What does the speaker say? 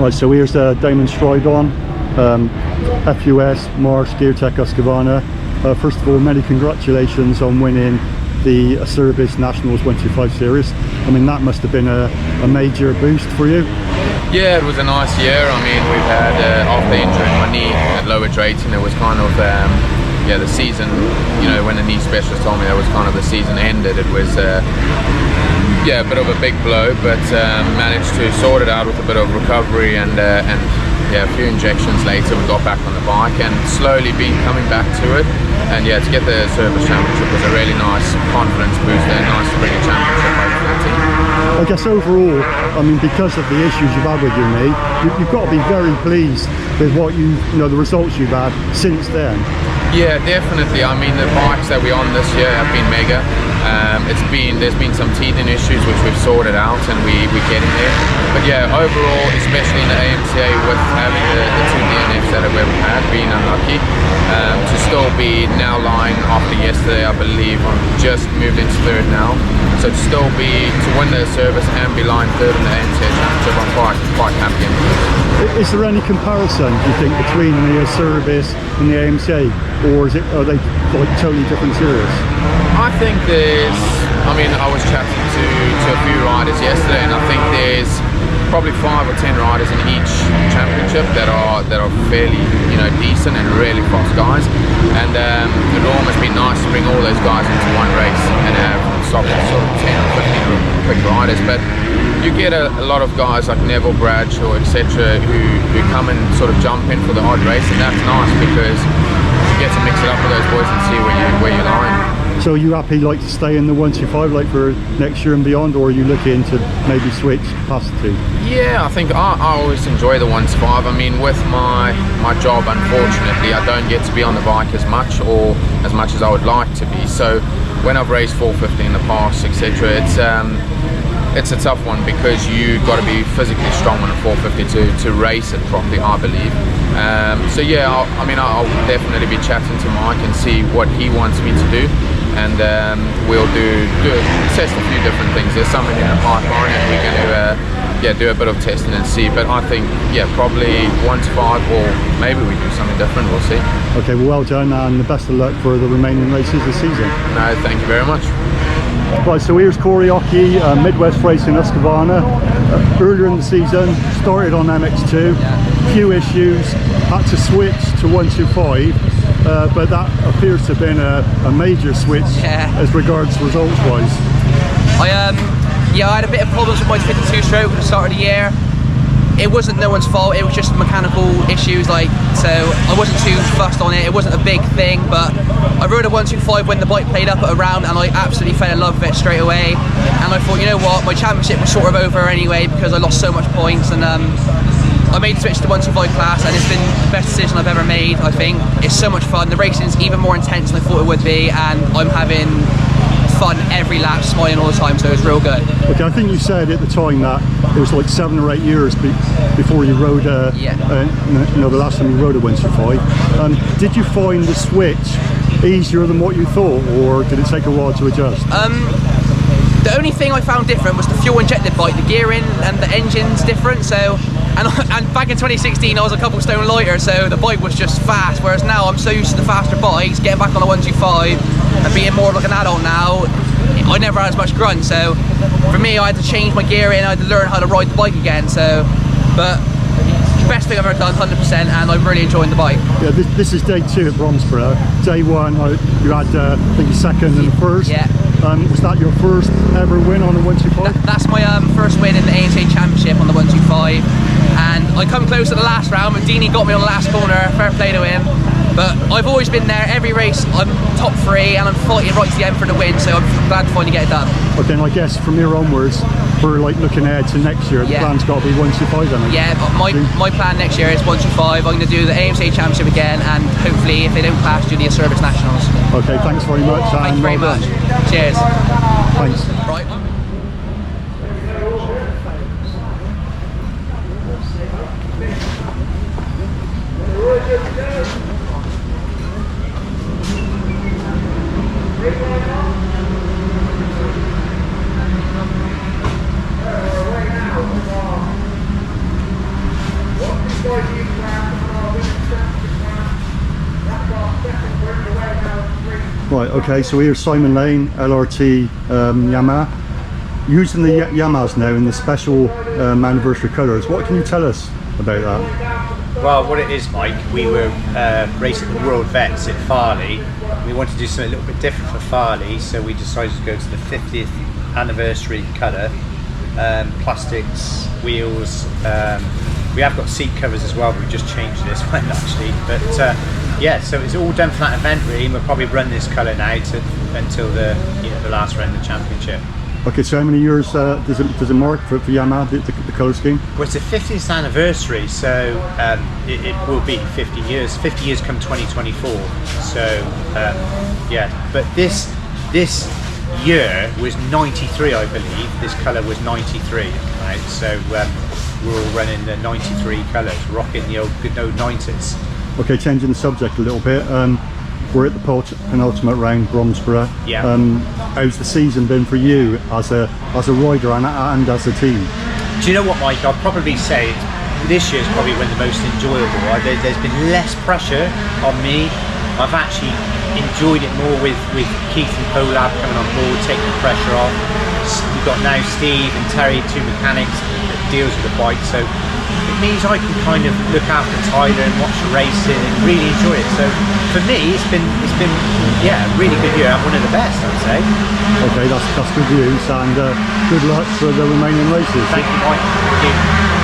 Right, so here's Damon Strydom, FUS Mars Geartech Husqvarna. First of all, many congratulations on winning the Service Nationals 125 Series. I mean, that must have been a major boost for you. Yeah, it was a nice year. I mean, we've had, after injuring my knee at lowered rating, it was kind of, yeah, the season, you know, when the knee specialist told me that was kind of the season ended, it was, yeah, a bit of a big blow, but managed to sort it out with a bit of recovery and yeah, a few injections later we got back on the bike and slowly been coming back to it. And yeah, to get the Service Championship was a really nice confidence booster, nice to bring a championship over to the team. I guess overall, I mean, because of the issues you've had with your knee, you've got to be very pleased with what you know, the results you've had since then. Yeah, definitely. I mean, the bikes that we're on this year have been mega. There's been some teething issues which we've sorted out, and we're getting there. But yeah, overall, especially in the AMCA, with having the two DNFs that we've had, being unlucky, to still be now lying after yesterday, I believe, I'm just moved into third now. So to win the Service and be lying third in the AMCA Championship, I'm quite happy. Is there any comparison, do you think, between the Service and the AMCA, or are they like totally different series? I think I mean, I was chatting to a few riders yesterday, and I think there's probably 5 or 10 riders in each championship that are fairly, you know, decent and really fast guys. And it would almost be nice to bring all those guys into one race and have sort of 10 or 15 quick riders. But you get a lot of guys like Neville Bradshaw, etc., who come and sort of jump in for the odd race, and that's nice because you get to mix it up with those boys and see where you're lying. So are you happy like to stay in the 125 like for next year and beyond, or are you looking to maybe switch capacity? Yeah, I think I always enjoy the 125. I mean, with my job, unfortunately, I don't get to be on the bike as much as I would like to be. So when I've raced 450 in the past, etc., it's a tough one because you've got to be physically strong on a 450 to race it properly, I believe. So yeah, I'll definitely be chatting to Mike and see what he wants me to do, and we'll test a few different things. There's something in the pipeline, and we're going to do a bit of testing and see. But I think, yeah, probably 1 to 5, or maybe we do something different. We'll see. Okay, well done, and the best of luck for the remaining races this season. No, thank you very much. Right, so here's Corey Hockey, Midwest Racing Husqvarna. Earlier in the season, started on MX2, few issues, had to switch to 125, but that appears to have been a major switch as regards results-wise. I had a bit of problems with my 52 stroke at the start of the year. It wasn't no one's fault, it was just mechanical issues, so I wasn't too fussed on it. It wasn't a big thing, but I rode a 125 when the bike played up at a round, and I absolutely fell in love with it straight away. And I thought, you know what, my championship was sort of over anyway because I lost so much points, and I made the switch to the 125 class, and it's been the best decision I've ever made. I think it's so much fun. The racing's even more intense than I thought it would be, and I'm having fun every lap, smiling all the time, so it's real good. Okay, I think you said at the time that it was like 7 or 8 years before you rode the last time you rode a 125. Did you find the switch easier than what you thought, or did it take a while to adjust? The only thing I found different was the fuel injected bike, the gearing and the engine's different. So, and back in 2016 I was a couple stone lighter, so the bike was just fast, whereas now I'm so used to the faster bikes, getting back on the 125 and being more like an adult now, I never had as much grunt. So for me, I had to change my gearing, I had to learn how to ride the bike again. So, but best thing I've ever done, 100%, and I'm really enjoying the bike. Yeah, this is day 2 at Bromsberrow. Day 1, you had I think second and first. Yeah. Was that your first ever win on the 125? That's my first win in the AMCA Championship on the 125, and I come close to the last round, but Deanie got me on the last corner. Fair play to him. But I've always been there, every race I'm top 3, and I'm fighting right to the end for the win, so I'm glad to finally get it done. Okay, and I guess from here onwards, we're like looking ahead to next year, the plan's got to be 125 then. Yeah, my plan next year is 125. I'm going to do the AMCA Championship again, and hopefully if they don't clash, do the Service Nationals. Okay, thanks very much. Thank you very much. Cheers. Thanks. Right. Right, okay, so here's Simon Lane, LRT Yamaha. Using the Yamahas now in the special anniversary colours, what can you tell us about that? Well, what it is, Mike, we were racing the World Vets at Farley. We wanted to do something a little bit different for Farley, so we decided to go to the 50th anniversary colour. Plastics, wheels, we have got seat covers as well, but we just changed this one actually. But yeah, so it's all done for that event really, and we'll probably run this colour now until the last round of the championship. Okay, so how many years does it mark for Yamaha, the colour scheme? Well, it's the 50th anniversary, so it will be 50 years. 50 years come 2024. So yeah, but this year was 93, I believe. This colour was 93, right? So we're all running the 93 colours, rocking the old good old 90s. Okay, changing the subject a little bit. We're at the penultimate round, Bromsberrow. Yeah. How's the season been for you as a rider and as a team? Do you know what, Mike? I'll probably say this year's probably been the most enjoyable. There's been less pressure on me. I've actually enjoyed it more with Keith and Polab coming on board, taking the pressure off. We've got now Steve and Terry, two mechanics that deals with the bike, so it means I can kind of look after Tyler and watch the racing and really enjoy it. So for me, it's been yeah, a really good year. One of the best, I would say. Okay, that's good news, and good luck for the remaining races. Thank you, Mike. Thank you.